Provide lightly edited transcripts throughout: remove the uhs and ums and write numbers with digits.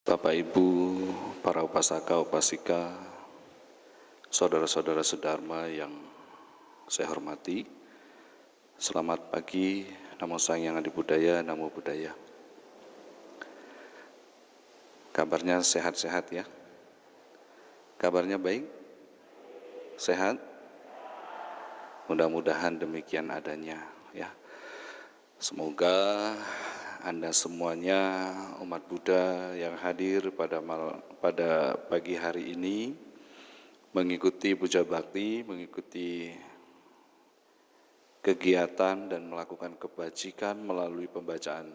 Bapak Ibu, para upasaka, upasika, saudara-saudara sedharma yang saya hormati, selamat pagi, namo Sang Hyang Adi Budaya, namo Buddhaya. Kabarnya sehat-sehat ya? Kabarnya baik? Sehat? Mudah-mudahan demikian adanya ya. Semoga Anda semuanya umat Buddha yang hadir pada pagi hari ini mengikuti puja bakti, mengikuti kegiatan dan melakukan kebajikan melalui pembacaan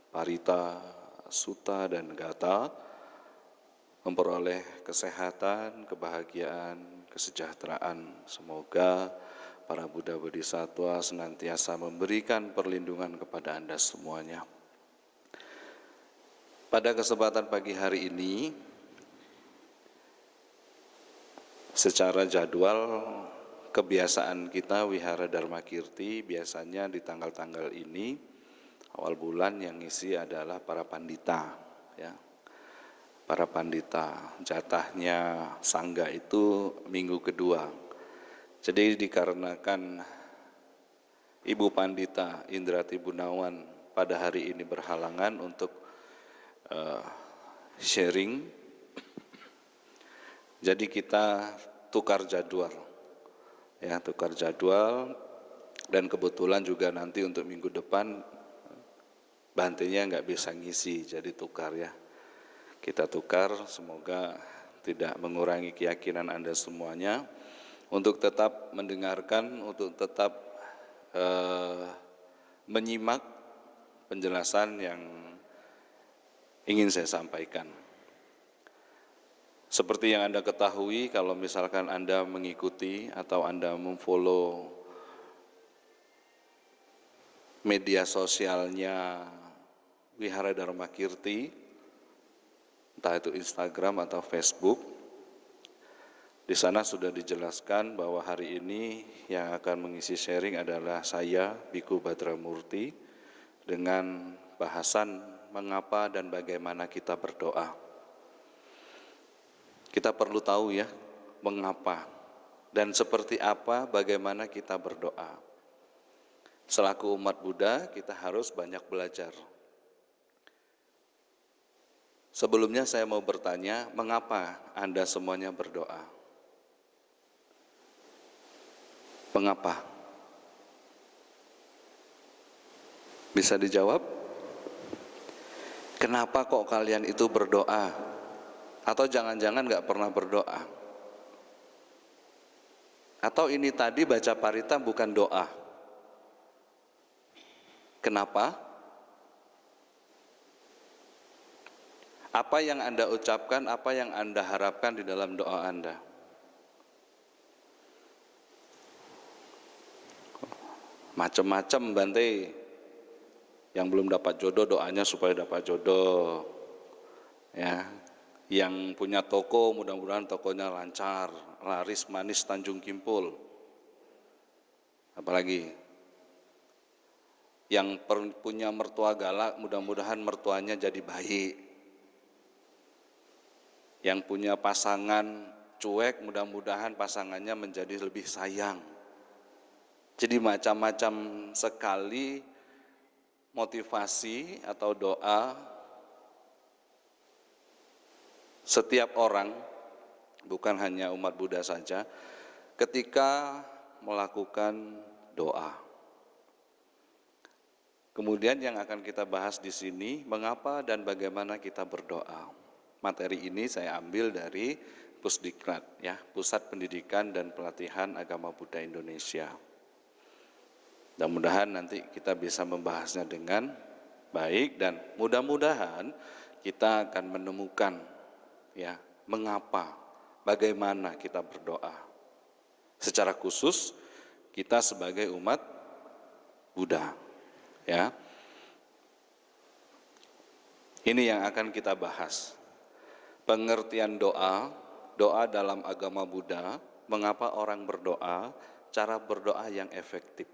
parita, sutta, dan gata, memperoleh kesehatan, kebahagiaan, kesejahteraan. Semoga para Buddha Bodhisattva senantiasa memberikan perlindungan kepada Anda semuanya. Pada kesempatan pagi hari ini, secara jadwal kebiasaan kita Wihara Dharma Kirti biasanya di tanggal-tanggal ini awal bulan yang ngisi adalah para pandita ya. Para pandita, jatahnya sangga itu minggu kedua. Jadi dikarenakan Ibu Pandita Indrati Gunawan pada hari ini berhalangan untuk sharing, jadi kita tukar jadwal, ya tukar jadwal, dan kebetulan juga nanti untuk minggu depan Bantenya nggak bisa ngisi, jadi tukar ya. Kita tukar, semoga tidak mengurangi keyakinan Anda semuanya untuk tetap mendengarkan, untuk tetap menyimak penjelasan yang ingin saya sampaikan. Seperti yang Anda ketahui, kalau misalkan Anda mengikuti atau Anda memfollow media sosialnya Wihara Dharma Kirti, entah itu Instagram atau Facebook, di sana sudah dijelaskan bahwa hari ini yang akan mengisi sharing adalah saya, Biku Badramurti, dengan bahasan mengapa dan bagaimana kita berdoa. Kita perlu tahu ya, mengapa dan seperti apa bagaimana kita berdoa. Selaku umat Buddha, kita harus banyak belajar. Sebelumnya saya mau bertanya, mengapa Anda semuanya berdoa? Mengapa? Bisa dijawab? Kenapa kok kalian itu berdoa? Atau jangan-jangan nggak pernah berdoa? Atau ini tadi baca parita bukan doa? Kenapa? Apa yang Anda ucapkan, apa yang Anda harapkan di dalam doa Anda? Macam-macam Bante. Yang belum dapat jodoh doanya supaya dapat jodoh. Ya. Yang punya toko mudah-mudahan tokonya lancar, laris manis Tanjung Kimpul. Apalagi yang punya mertua galak mudah-mudahan mertuanya jadi baik. Yang punya pasangan cuek mudah-mudahan pasangannya menjadi lebih sayang. Jadi macam-macam sekali motivasi atau doa setiap orang, bukan hanya umat Buddha saja, ketika melakukan doa. Kemudian yang akan kita bahas di sini, mengapa dan bagaimana kita berdoa. Materi ini saya ambil dari Pusdiklat, ya, Pusat Pendidikan dan Pelatihan Agama Buddha Indonesia. Mudah-mudahan nanti kita bisa membahasnya dengan baik dan mudah-mudahan kita akan menemukan ya mengapa, bagaimana kita berdoa. Secara khusus kita sebagai umat Buddha, ya. Ini yang akan kita bahas. Pengertian doa, doa dalam agama Buddha, mengapa orang berdoa, cara berdoa yang efektif.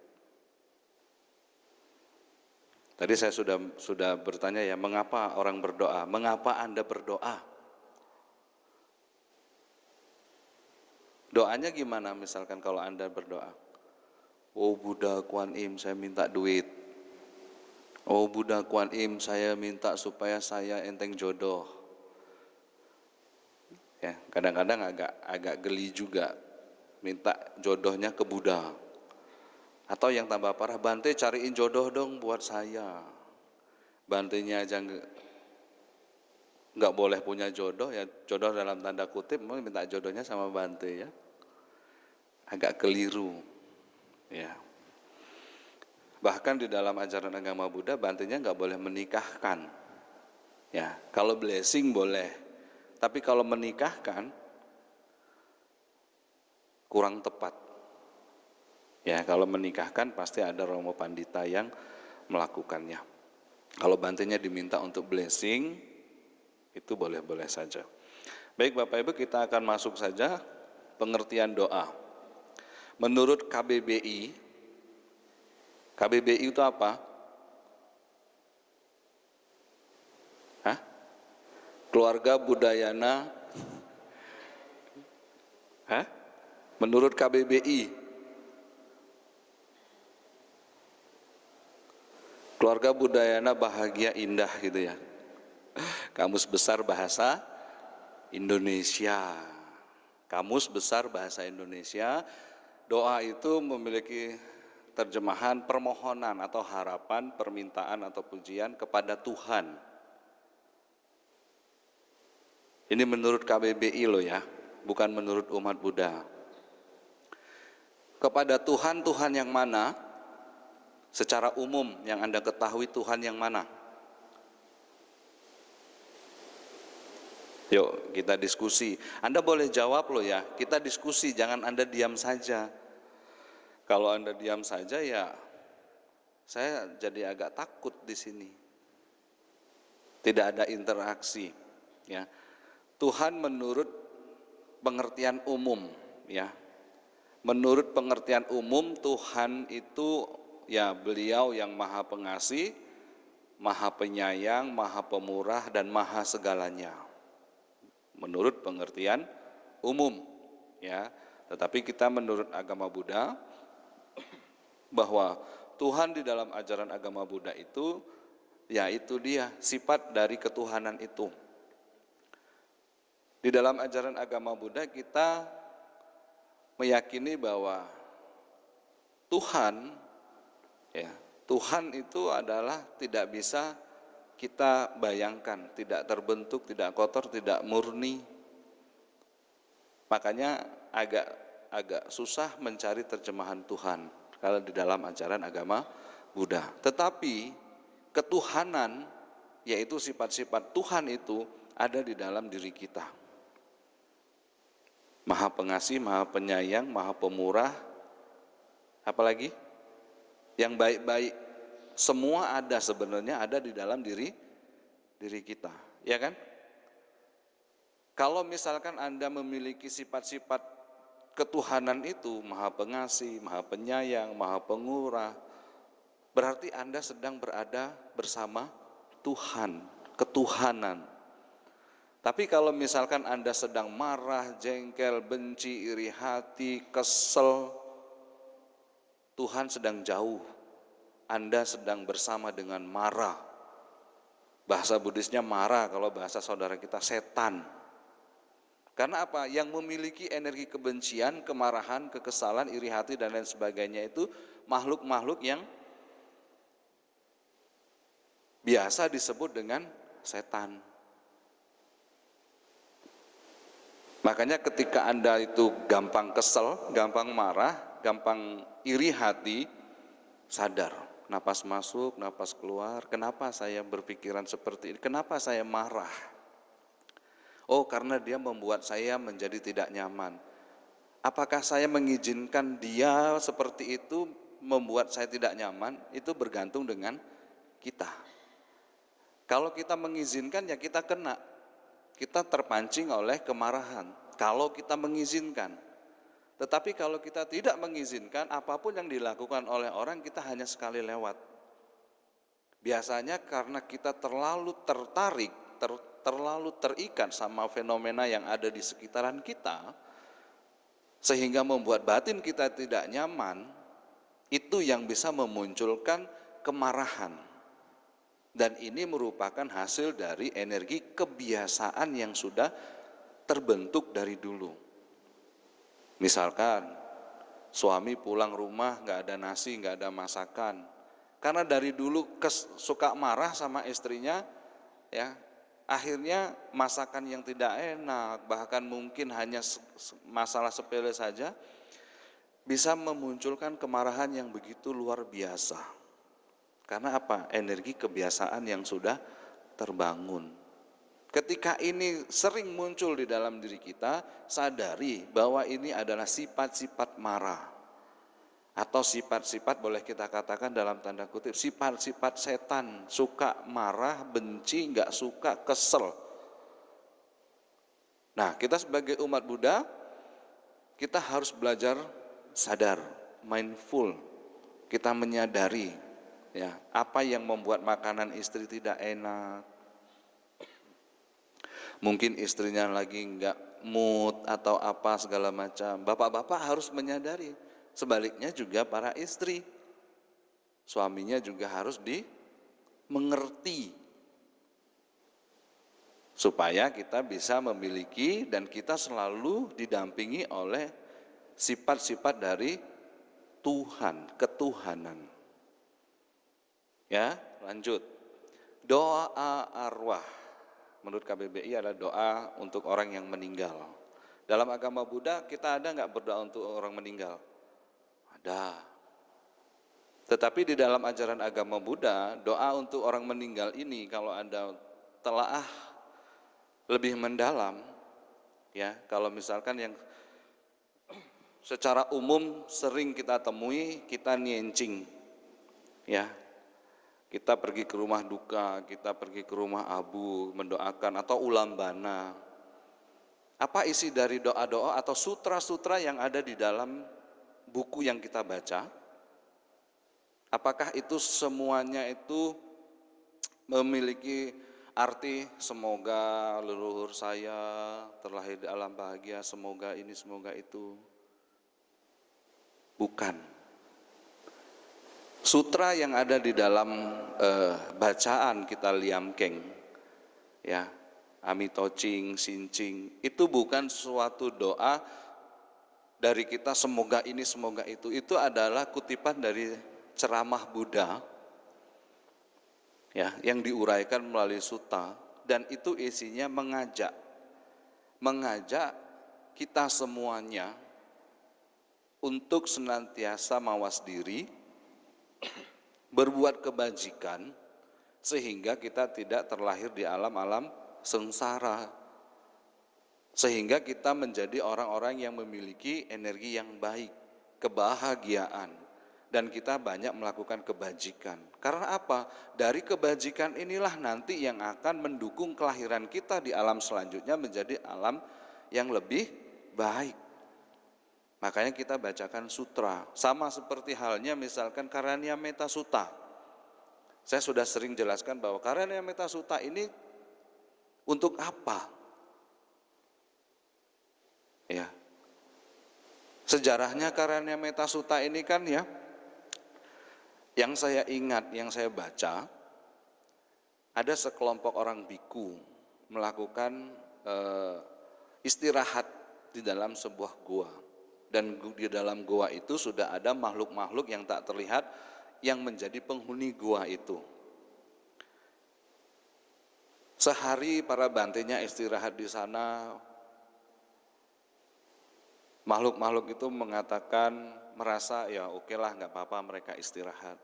Tadi saya sudah bertanya ya, mengapa orang berdoa? Mengapa Anda berdoa? Doanya gimana misalkan kalau Anda berdoa? Oh Buddha Kuan Im, saya minta duit. Oh Buddha Kuan Im, saya minta supaya saya enteng jodoh. Ya, kadang-kadang agak geli juga minta jodohnya ke Buddha. Atau yang tambah parah, Bante cariin jodoh dong buat saya. Bantenya aja nggak boleh punya jodoh, ya jodoh dalam tanda kutip, mau minta jodohnya sama Bante ya. Agak keliru. Ya. Bahkan di dalam ajaran agama Buddha, Bantenya nggak boleh menikahkan. Ya, kalau blessing boleh, tapi kalau menikahkan kurang tepat. Ya, kalau menikahkan pasti ada Romo Pandita yang melakukannya. Kalau Bantenya diminta untuk blessing, itu boleh-boleh saja. Baik Bapak Ibu, kita akan masuk saja pengertian doa. Menurut KBBI itu apa? Hah? Keluarga Budayana. Hah? Menurut KBBI, Keluarga Budayana Bahagia Indah gitu ya. Kamus Besar Bahasa Indonesia. Kamus Besar Bahasa Indonesia. Doa itu memiliki terjemahan permohonan atau harapan, permintaan atau pujian kepada Tuhan. Ini menurut KBBI loh ya, bukan menurut umat Buddha. Kepada Tuhan, Tuhan yang mana? Secara umum yang Anda ketahui Tuhan yang mana? Yuk kita diskusi. Anda boleh jawab loh ya, kita diskusi, jangan Anda diam saja. Kalau Anda diam saja ya saya jadi agak takut di sini. Tidak ada interaksi ya. Tuhan menurut pengertian umum ya. Menurut pengertian umum Tuhan itu ya beliau yang maha pengasih, maha penyayang, maha pemurah dan maha segalanya. Menurut pengertian umum ya. Tetapi kita menurut agama Buddha bahwa Tuhan di dalam ajaran agama Buddha itu ya itu dia sifat dari ketuhanan itu. Di dalam ajaran agama Buddha kita meyakini bahwa Tuhan ya, Tuhan itu adalah tidak bisa kita bayangkan, tidak terbentuk, tidak kotor, tidak murni. Makanya agak susah mencari terjemahan Tuhan kalau di dalam ajaran agama Buddha. Tetapi ketuhanan, yaitu sifat-sifat Tuhan itu ada di dalam diri kita. Maha pengasih, maha penyayang, maha pemurah, apalagi? Yang baik-baik, semua ada sebenarnya ada di dalam diri kita, ya kan? Kalau misalkan Anda memiliki sifat-sifat ketuhanan itu, maha pengasih, maha penyayang, maha pemurah, berarti Anda sedang berada bersama Tuhan, ketuhanan. Tapi kalau misalkan Anda sedang marah, jengkel, benci, iri hati, kesel, Tuhan sedang jauh, Anda sedang bersama dengan marah. Bahasa Buddhisnya marah, kalau bahasa saudara kita setan. Karena apa? Yang memiliki energi kebencian, kemarahan, kekesalan, iri hati dan lain sebagainya itu makhluk-makhluk yang biasa disebut dengan setan. Makanya ketika Anda itu gampang kesel, gampang marah, gampang iri hati, sadar, napas masuk, napas keluar, kenapa saya berpikiran seperti ini, kenapa saya marah? Oh, karena dia membuat saya menjadi tidak nyaman. Apakah saya mengizinkan dia seperti itu membuat saya tidak nyaman? Itu bergantung dengan kita. Kalau kita mengizinkan ya kita kena, kita terpancing oleh kemarahan. Kalau kita mengizinkan. Tetapi kalau kita tidak mengizinkan, apapun yang dilakukan oleh orang kita hanya sekali lewat. Biasanya karena kita terlalu tertarik, terlalu terikat sama fenomena yang ada di sekitaran kita, sehingga membuat batin kita tidak nyaman, itu yang bisa memunculkan kemarahan. Dan ini merupakan hasil dari energi kebiasaan yang sudah terbentuk dari dulu. Misalkan suami pulang rumah nggak ada nasi, nggak ada masakan, karena dari dulu suka marah sama istrinya, ya akhirnya masakan yang tidak enak, bahkan mungkin hanya masalah sepele saja, bisa memunculkan kemarahan yang begitu luar biasa. Karena apa? Energi kebiasaan yang sudah terbangun. Ketika ini sering muncul di dalam diri kita, sadari bahwa ini adalah sifat-sifat marah. Atau sifat-sifat, boleh kita katakan dalam tanda kutip, sifat-sifat setan, suka marah, benci, nggak suka, kesel. Nah, kita sebagai umat Buddha, kita harus belajar sadar, mindful. Kita menyadari ya, apa yang membuat makanan istri tidak enak. Mungkin istrinya lagi nggak mood atau apa segala macam. Bapak-bapak harus menyadari. Sebaliknya juga para istri, suaminya juga harus dimengerti supaya kita bisa memiliki dan kita selalu didampingi oleh sifat-sifat dari Tuhan, ketuhanan. Ya, lanjut. Doa arwah menurut KBBI adalah doa untuk orang yang meninggal. Dalam agama Buddha kita ada nggak berdoa untuk orang meninggal? Ada. Tetapi di dalam ajaran agama Buddha, doa untuk orang meninggal ini kalau Anda telaah lebih mendalam, ya, kalau misalkan yang secara umum sering kita temui, kita niencing, ya, kita pergi ke rumah duka, kita pergi ke rumah abu, mendoakan atau ulambana. Apa isi dari doa-doa atau sutra-sutra yang ada di dalam buku yang kita baca? Apakah itu semuanya itu memiliki arti semoga leluhur saya terlahir di alam bahagia, semoga ini, semoga itu? Bukan. Sutra yang ada di dalam bacaan kita liamkeng, ya, amitocing, sincing, itu bukan suatu doa dari kita semoga ini, semoga itu. Itu adalah kutipan dari ceramah Buddha, ya, yang diuraikan melalui sutta, dan itu isinya mengajak kita semuanya untuk senantiasa mawas diri, berbuat kebajikan, sehingga kita tidak terlahir di alam-alam sengsara, sehingga kita menjadi orang-orang yang memiliki energi yang baik, kebahagiaan, dan kita banyak melakukan kebajikan. Karena apa? Dari kebajikan inilah nanti yang akan mendukung kelahiran kita di alam selanjutnya menjadi alam yang lebih baik. Makanya kita bacakan sutra. Sama seperti halnya misalkan Karania Metta Sutta. Saya sudah sering jelaskan bahwa Karania Metta Sutta ini untuk apa? Ya. Sejarahnya Karania Metta Sutta ini kan, ya, yang saya ingat, yang saya baca, ada sekelompok orang biku melakukan istirahat di dalam sebuah gua. Dan di dalam gua itu sudah ada makhluk-makhluk yang tak terlihat yang menjadi penghuni gua itu. Sehari para bantenya istirahat di sana. Makhluk-makhluk itu mengatakan, merasa ya oke lah, nggak apa-apa mereka istirahat.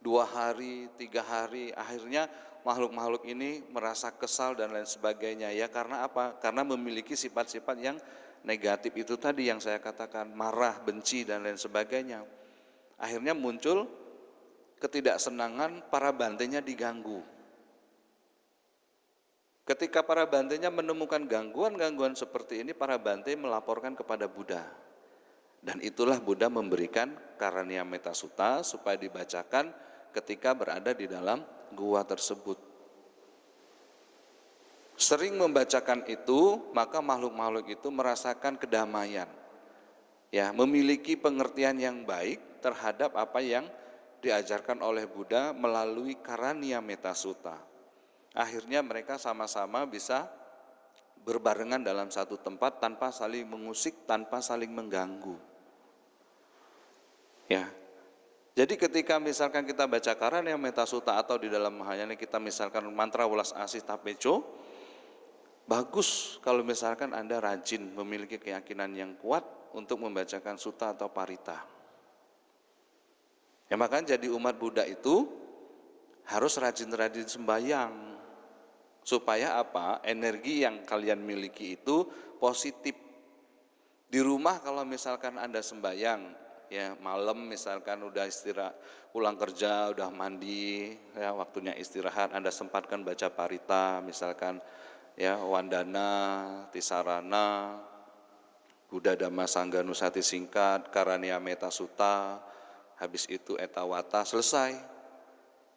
2 hari, 3 hari, akhirnya makhluk-makhluk ini merasa kesal dan lain sebagainya. Ya karena apa? Karena memiliki sifat-sifat yang negatif itu tadi yang saya katakan, marah, benci dan lain sebagainya. Akhirnya muncul ketidaksenangan, para bantenya diganggu. Ketika para bantenya menemukan gangguan-gangguan seperti ini, para bante melaporkan kepada Buddha. Dan itulah Buddha memberikan Karania Metta Sutta supaya dibacakan ketika berada di dalam gua tersebut. Sering membacakan itu, maka makhluk-makhluk itu merasakan kedamaian. Ya, memiliki pengertian yang baik terhadap apa yang diajarkan oleh Buddha melalui Karaniya Metta Sutta. Akhirnya mereka sama-sama bisa berbarengan dalam satu tempat tanpa saling mengusik, tanpa saling mengganggu. Ya. Jadi ketika misalkan kita baca Karaniya Metta Sutta atau di dalam Mahayana kita misalkan mantra welas asih tapeco, bagus kalau misalkan Anda rajin memiliki keyakinan yang kuat untuk membacakan sutta atau parita. Ya makanya jadi umat Buddha itu harus rajin-rajin sembahyang. Supaya apa? Energi yang kalian miliki itu positif. Di rumah kalau misalkan Anda sembahyang, ya malam misalkan udah istirahat, pulang kerja, udah mandi, ya waktunya istirahat, Anda sempatkan baca parita, misalkan ya Wandana, Tisarana, Buddha Dhamma Sangga Nusati Singkat, Karaniya Metta Sutta, habis itu Etawata, selesai.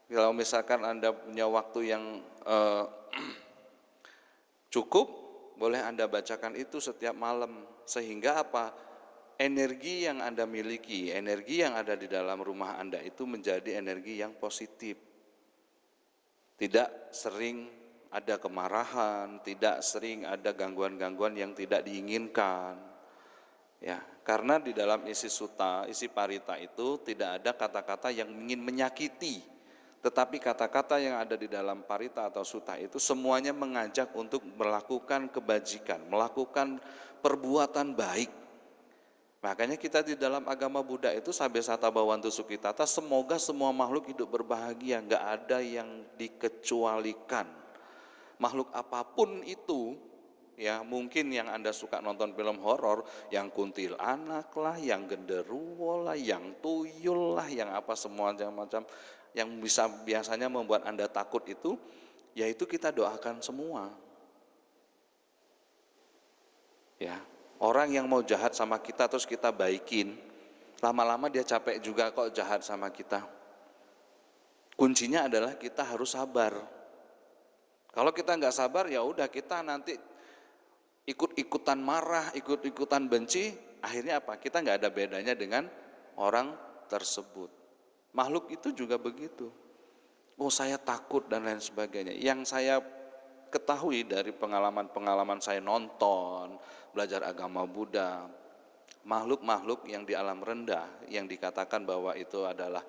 Kalau misalkan Anda punya waktu yang cukup, boleh Anda bacakan itu setiap malam. Sehingga apa? Energi yang Anda miliki, energi yang ada di dalam rumah Anda itu menjadi energi yang positif. Tidak sering ada kemarahan, tidak sering ada gangguan-gangguan yang tidak diinginkan. Ya, karena di dalam isi sutta, isi parita itu tidak ada kata-kata yang ingin menyakiti, tetapi kata-kata yang ada di dalam parita atau sutta itu semuanya mengajak untuk melakukan kebajikan, melakukan perbuatan baik. Makanya kita di dalam agama Buddha itu Sabbesata Bhawantu Sukhitata, semoga semua makhluk hidup berbahagia, nggak ada yang dikecualikan. Makhluk apapun itu, ya mungkin yang Anda suka nonton film horor, yang kuntilanak lah, yang genderuwo lah, yang tuyul lah, yang apa semua macam yang bisa biasanya membuat Anda takut itu, yaitu kita doakan semua. Ya, orang yang mau jahat sama kita terus kita baikin, lama-lama dia capek juga kok jahat sama kita. Kuncinya adalah kita harus sabar. Kalau kita nggak sabar, ya udah kita nanti ikut-ikutan marah, ikut-ikutan benci, akhirnya apa? Kita nggak ada bedanya dengan orang tersebut. Makhluk itu juga begitu. Oh saya takut dan lain sebagainya. Yang saya ketahui dari pengalaman-pengalaman saya nonton, belajar agama Buddha, makhluk-makhluk yang di alam rendah, yang dikatakan bahwa itu adalah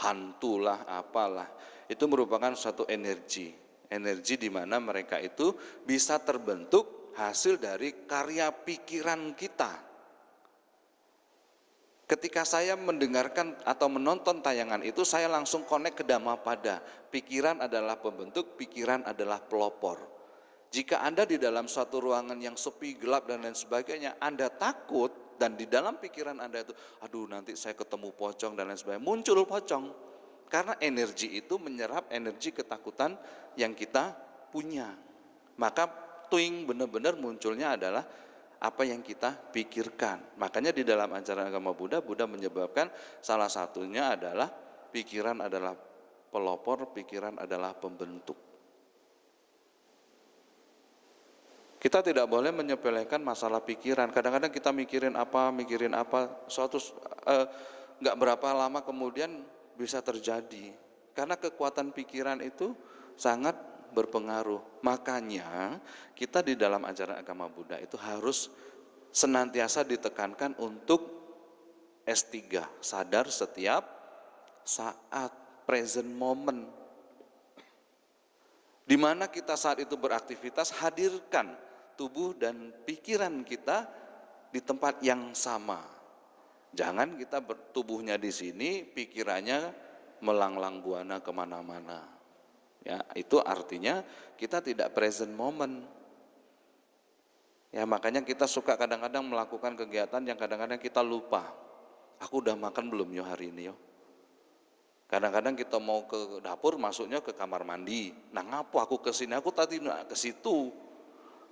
hantu lah, apalah, itu merupakan suatu energi di mana mereka itu bisa terbentuk hasil dari karya pikiran kita. Ketika saya mendengarkan atau menonton tayangan itu, saya langsung connect ke Dhammapada. Pikiran adalah pembentuk, pikiran adalah pelopor. Jika Anda di dalam suatu ruangan yang sepi, gelap dan lain sebagainya, Anda takut dan di dalam pikiran Anda itu, aduh nanti saya ketemu pocong dan lain sebagainya, muncul pocong. Karena energi itu menyerap energi ketakutan yang kita punya. Maka tuing benar-benar munculnya adalah apa yang kita pikirkan. Makanya di dalam ajaran agama Buddha, Buddha menyebabkan salah satunya adalah pikiran adalah pelopor, pikiran adalah pembentuk. Kita tidak boleh menyepelekan masalah pikiran. Kadang-kadang kita mikirin apa, suatu nggak berapa lama kemudian bisa terjadi. Karena kekuatan pikiran itu sangat berpengaruh. Makanya kita di dalam ajaran agama Buddha itu harus senantiasa ditekankan untuk S3, sadar setiap saat, present moment. Di mana kita saat itu beraktivitas, hadirkan tubuh dan pikiran kita di tempat yang sama. Jangan kita tubuhnya di sini, pikirannya melanglang buana kemana-mana. Ya, itu artinya kita tidak present moment. Ya, makanya kita suka kadang-kadang melakukan kegiatan yang kadang-kadang kita lupa. Aku udah makan belum yo hari ini yo? Kadang-kadang kita mau ke dapur, masuknya ke kamar mandi. Nah, ngapo aku ke sini? Aku tadi ke situ.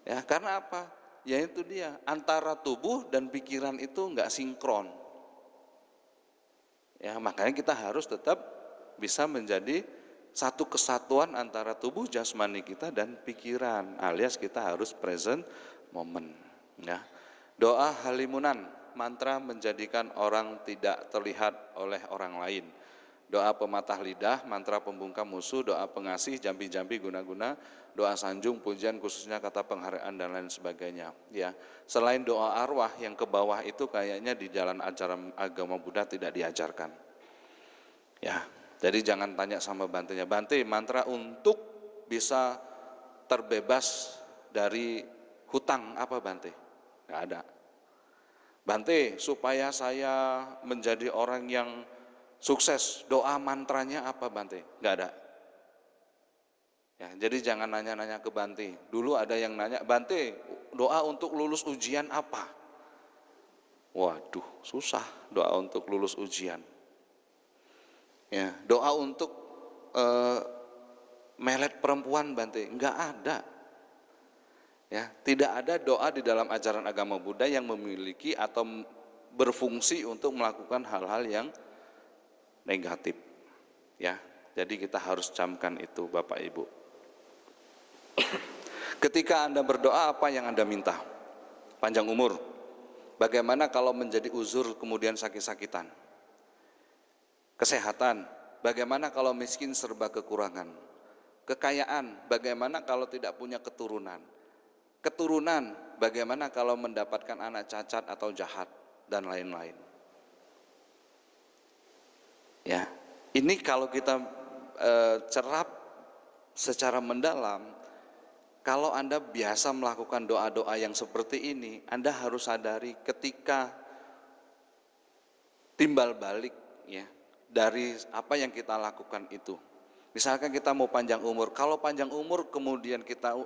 Ya, karena apa? Ya itu dia, antara tubuh dan pikiran itu enggak sinkron. Ya, makanya kita harus tetap bisa menjadi satu kesatuan antara tubuh jasmani kita dan pikiran, alias kita harus present moment. Ya. Doa halimunan, mantra menjadikan orang tidak terlihat oleh orang lain. Doa pematah lidah, mantra pembungkam musuh, doa pengasih, jambi-jambi guna-guna, doa sanjung, pujian khususnya kata penghargaan dan lain sebagainya. Ya, selain doa arwah yang ke bawah itu kayaknya di jalan ajaran agama Buddha tidak diajarkan. Ya, jadi jangan tanya sama bantenya, Bante mantra untuk bisa terbebas dari hutang apa Bante? Nggak ada. Bante supaya saya menjadi orang yang sukses, doa mantranya apa Bante? Nggak ada. Ya, jadi jangan nanya-nanya ke Bante. Dulu ada yang nanya, Bante doa untuk lulus ujian apa? Waduh, susah doa untuk lulus ujian. Ya, doa untuk melet perempuan Bante, nggak ada. Ya, tidak ada doa di dalam ajaran agama Buddha yang memiliki atau berfungsi untuk melakukan hal-hal yang negatif. Ya, jadi kita harus camkan itu Bapak Ibu. Ketika Anda berdoa, apa yang Anda minta? Panjang umur. Bagaimana kalau menjadi uzur kemudian sakit-sakitan? Kesehatan, bagaimana kalau miskin serba kekurangan? Kekayaan, bagaimana kalau tidak punya keturunan? Keturunan, bagaimana kalau mendapatkan anak cacat atau jahat dan lain-lain? Ya, ini kalau kita cerap secara mendalam, kalau Anda biasa melakukan doa-doa yang seperti ini, Anda harus sadari ketika timbal balik ya dari apa yang kita lakukan itu. Misalkan kita mau panjang umur, kalau panjang umur kemudian kita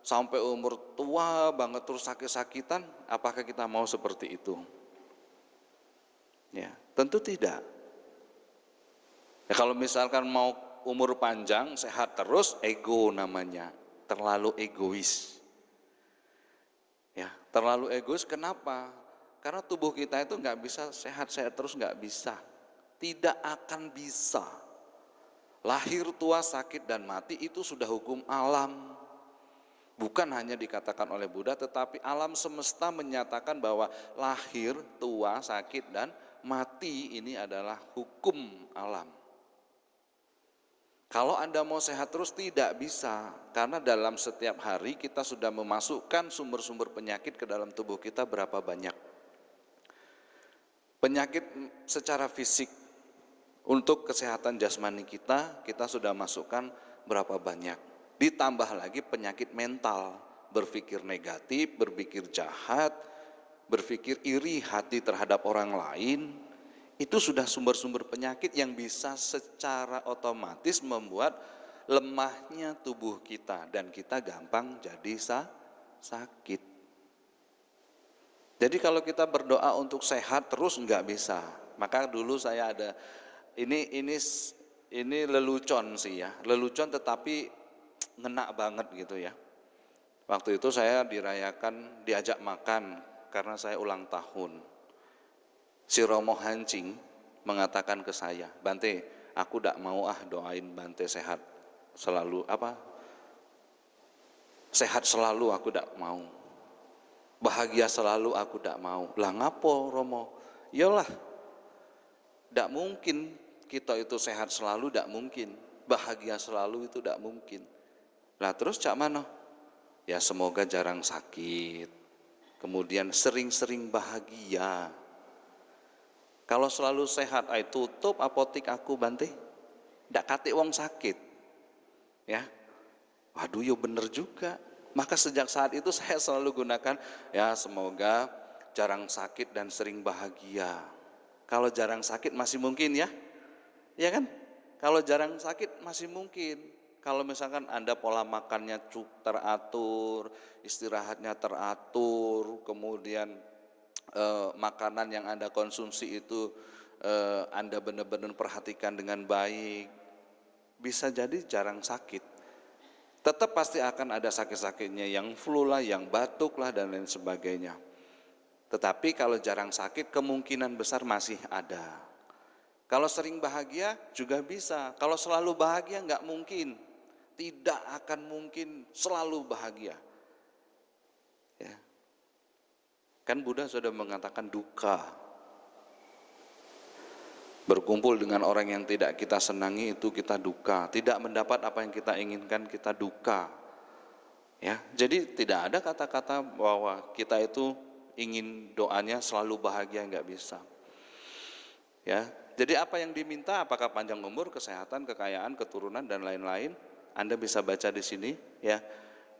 sampai umur tua banget terus sakit-sakitan, apakah kita mau seperti itu? Ya, tentu tidak. Ya, kalau misalkan mau umur panjang, sehat terus, ego namanya, terlalu egois. Ya, terlalu egois kenapa? Karena tubuh kita itu nggak bisa sehat-sehat terus, nggak bisa. Tidak akan bisa. Lahir, tua, sakit, dan mati itu sudah hukum alam. Bukan hanya dikatakan oleh Buddha, tetapi alam semesta menyatakan bahwa lahir, tua, sakit, dan mati ini adalah hukum alam. Kalau Anda mau sehat terus tidak bisa, karena dalam setiap hari kita sudah memasukkan sumber-sumber penyakit ke dalam tubuh kita berapa banyak. Penyakit secara fisik untuk kesehatan jasmani kita sudah masukkan berapa banyak. Ditambah lagi penyakit mental, berpikir negatif, berpikir jahat, berpikir iri hati terhadap orang lain. Itu sudah sumber-sumber penyakit yang bisa secara otomatis membuat lemahnya tubuh kita dan kita gampang jadi sakit. Jadi kalau kita berdoa untuk sehat terus nggak bisa. Maka dulu saya ada ini lelucon sih ya, lelucon tetapi ngena banget gitu ya. Waktu itu saya diajak makan karena saya ulang tahun. Si Romo Hancing mengatakan ke saya, Bante, aku tidak mau doain Bante sehat selalu sehat selalu aku tidak mau, bahagia selalu aku tidak mau. Lah ngapo Romo? Iyalah, tidak mungkin kita itu sehat selalu, tidak mungkin. Bahagia selalu itu tidak mungkin. Nah terus cak mana? Ya semoga jarang sakit, kemudian sering-sering bahagia. Kalau selalu sehat, tutup apotik aku Bante, ndak kate wong sakit, ya. Waduh, yo bener juga. Maka sejak saat itu saya selalu gunakan, ya semoga jarang sakit dan sering bahagia. Kalau jarang sakit masih mungkin ya kan? Kalau jarang sakit masih mungkin. Kalau misalkan Anda pola makannya teratur, istirahatnya teratur, kemudian makanan yang Anda konsumsi itu Anda benar-benar perhatikan dengan baik, bisa jadi jarang sakit. Tetap pasti akan ada sakit-sakitnya, yang flu lah, yang batuk lah, dan lain sebagainya. Tetapi kalau jarang sakit kemungkinan besar masih ada. Kalau sering bahagia juga bisa. Kalau selalu bahagia nggak mungkin. Tidak akan mungkin selalu bahagia. Ya. Kan Buddha sudah mengatakan duka. Berkumpul dengan orang yang tidak kita senangi itu kita duka. Tidak mendapat apa yang kita inginkan kita duka. Ya, jadi tidak ada kata-kata bahwa kita itu ingin doanya selalu bahagia, nggak bisa. Ya, jadi apa yang diminta? Apakah panjang umur, kesehatan, kekayaan, keturunan dan lain-lain? Anda bisa baca di sini. Ya,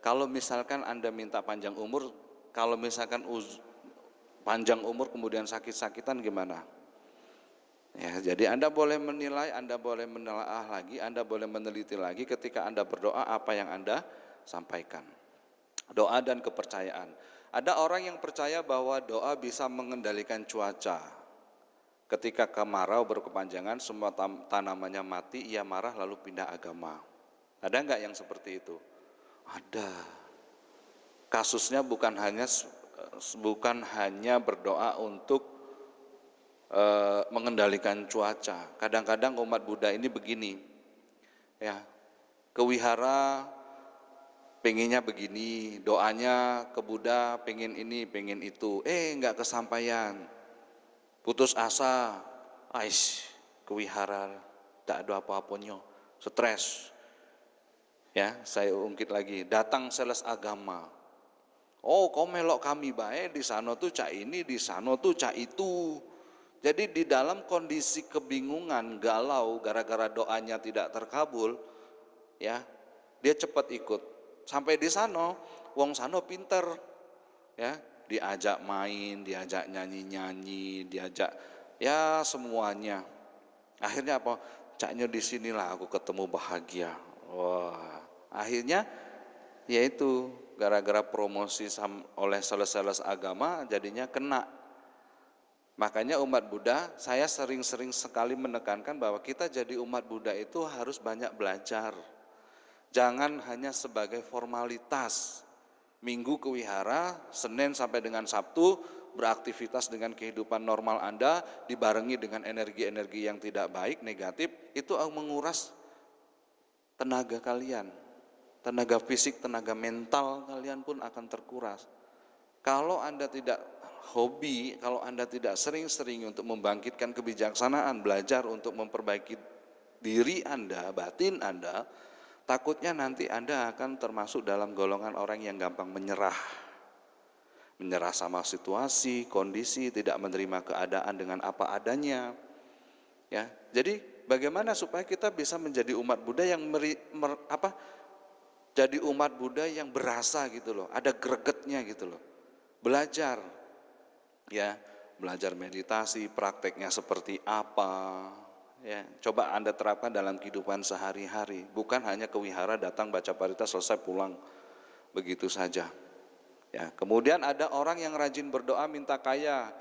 kalau misalkan Anda minta panjang umur, kalau misalkan panjang umur kemudian sakit-sakitan gimana? Ya, jadi Anda boleh menilai, Anda boleh menelaah lagi, Anda boleh meneliti lagi ketika Anda berdoa apa yang Anda sampaikan. Doa dan kepercayaan. Ada orang yang percaya bahwa doa bisa mengendalikan cuaca. Ketika kemarau berkepanjangan, semua tanamannya mati, ia marah lalu pindah agama. Ada nggak yang seperti itu? Ada. Kasusnya bukan hanya berdoa untuk mengendalikan cuaca. Kadang-kadang umat Buddha ini begini, ya, ke wihara pengennya begini, doanya ke Buddha pengen ini, pengen itu, nggak kesampaian. Putus asa, ke wihara, tak ada apa-apanya, stres. Ya, saya ungkit lagi, datang sales agama. Oh, kau melok kami baik, di sana tuh cak ini, di sana tuh cak itu. Jadi di dalam kondisi kebingungan, galau, gara-gara doanya tidak terkabul, ya, dia cepat ikut. Sampai di sana, wong sano pinter, ya, diajak main, diajak nyanyi-nyanyi, diajak ya semuanya. Akhirnya apa? Caknya di sinilah aku ketemu bahagia. Wah, akhirnya yaitu gara-gara promosi oleh sales-sales agama jadinya kena. Makanya umat Buddha, saya sering-sering sekali menekankan bahwa kita jadi umat Buddha itu harus banyak belajar. Jangan hanya sebagai formalitas. Minggu ke wihara, Senin sampai dengan Sabtu beraktivitas dengan kehidupan normal Anda dibarengi dengan energi-energi yang tidak baik, negatif, itu menguras tenaga kalian. Tenaga fisik, tenaga mental kalian pun akan terkuras. Kalau Anda tidak hobi, kalau Anda tidak sering-sering untuk membangkitkan kebijaksanaan, belajar untuk memperbaiki diri Anda, batin Anda, takutnya nanti Anda akan termasuk dalam golongan orang yang gampang menyerah. Menyerah sama situasi, kondisi, tidak menerima keadaan dengan apa adanya. Ya, jadi bagaimana supaya kita bisa menjadi umat Buddha yang jadi umat Buddha yang berasa gitu loh, ada gregetnya gitu loh. Belajar, ya, belajar meditasi, prakteknya seperti apa, ya, coba Anda terapkan dalam kehidupan sehari-hari, bukan hanya ke wihara datang baca parita selesai pulang begitu saja. Ya, kemudian ada orang yang rajin berdoa minta kaya,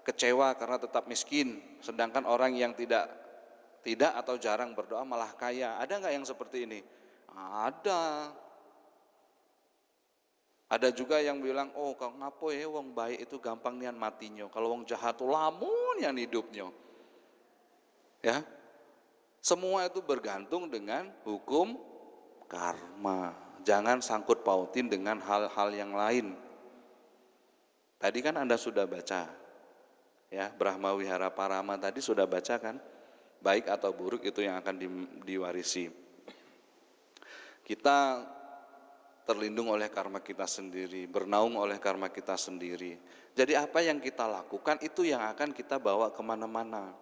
kecewa karena tetap miskin, sedangkan orang yang tidak atau jarang berdoa malah kaya. Ada nggak yang seperti ini? Ada. Ada juga yang bilang, oh kau ngapo ya wong baik itu gampang nian matinya, kalau wong jahat tuh lamun yang hidupnya. Ya, semua itu bergantung dengan hukum karma. Jangan sangkut pautin dengan hal-hal yang lain. Tadi kan Anda sudah baca, ya, Brahma Wihara Parama tadi sudah baca kan, baik atau buruk itu yang akan diwarisi. Kita terlindung oleh karma kita sendiri, bernaung oleh karma kita sendiri. Jadi apa yang kita lakukan itu yang akan kita bawa kemana-mana.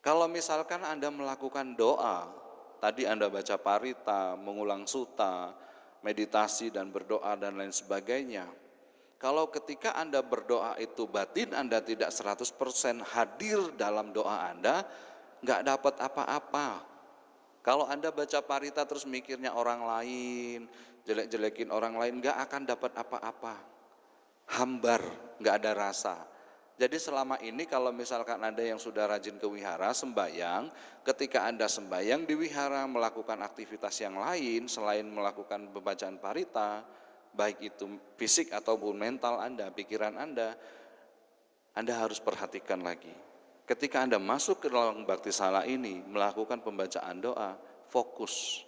Kalau misalkan Anda melakukan doa, tadi Anda baca parita, mengulang sutta, meditasi dan berdoa dan lain sebagainya. Kalau ketika Anda berdoa itu batin Anda tidak 100% hadir dalam doa Anda, nggak dapat apa-apa. Kalau Anda baca parita terus mikirnya orang lain, jelek-jelekin orang lain, nggak akan dapat apa-apa. Hambar, nggak ada rasa. Jadi selama ini kalau misalkan Anda yang sudah rajin ke wihara, sembahyang, ketika Anda sembahyang di wihara melakukan aktivitas yang lain selain melakukan pembacaan parita, baik itu fisik ataupun mental Anda, pikiran Anda harus perhatikan lagi. Ketika Anda masuk ke dalam bakti salah ini, melakukan pembacaan doa, fokus.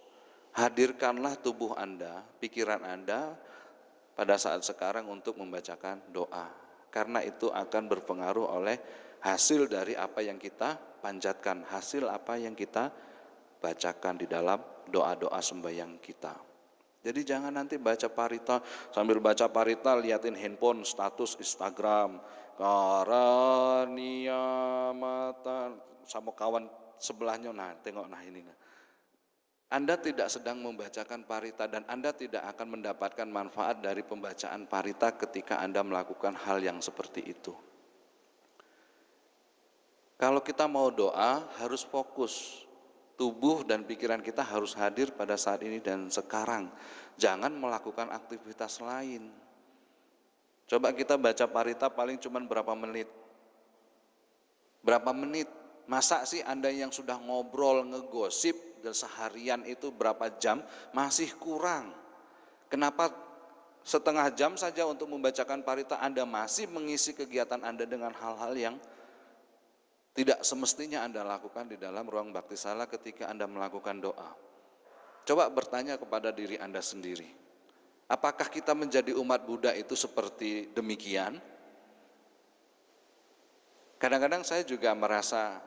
Hadirkanlah tubuh Anda, pikiran Anda pada saat sekarang untuk membacakan doa. Karena itu akan berpengaruh oleh hasil dari apa yang kita panjatkan, hasil apa yang kita bacakan di dalam doa-doa sembahyang kita. Jadi jangan nanti baca parita, sambil baca parita liatin handphone, status Instagram, karania mata sama kawan sebelahnya, nah tengok nah ini. Anda tidak sedang membacakan parita dan Anda tidak akan mendapatkan manfaat dari pembacaan parita ketika Anda melakukan hal yang seperti itu. Kalau kita mau doa harus fokus. Tubuh dan pikiran kita harus hadir pada saat ini dan sekarang. Jangan melakukan aktivitas lain. Coba kita baca parita paling cuma berapa menit. Berapa menit? Masa sih Anda yang sudah ngobrol, ngegosip dan seharian itu berapa jam masih kurang? Kenapa setengah jam saja untuk membacakan parita Anda masih mengisi kegiatan Anda dengan hal-hal yang tidak semestinya Anda lakukan di dalam ruang bakti salah ketika Anda melakukan doa? Coba bertanya kepada diri Anda sendiri. Apakah kita menjadi umat Buddha itu seperti demikian? Kadang-kadang saya juga merasa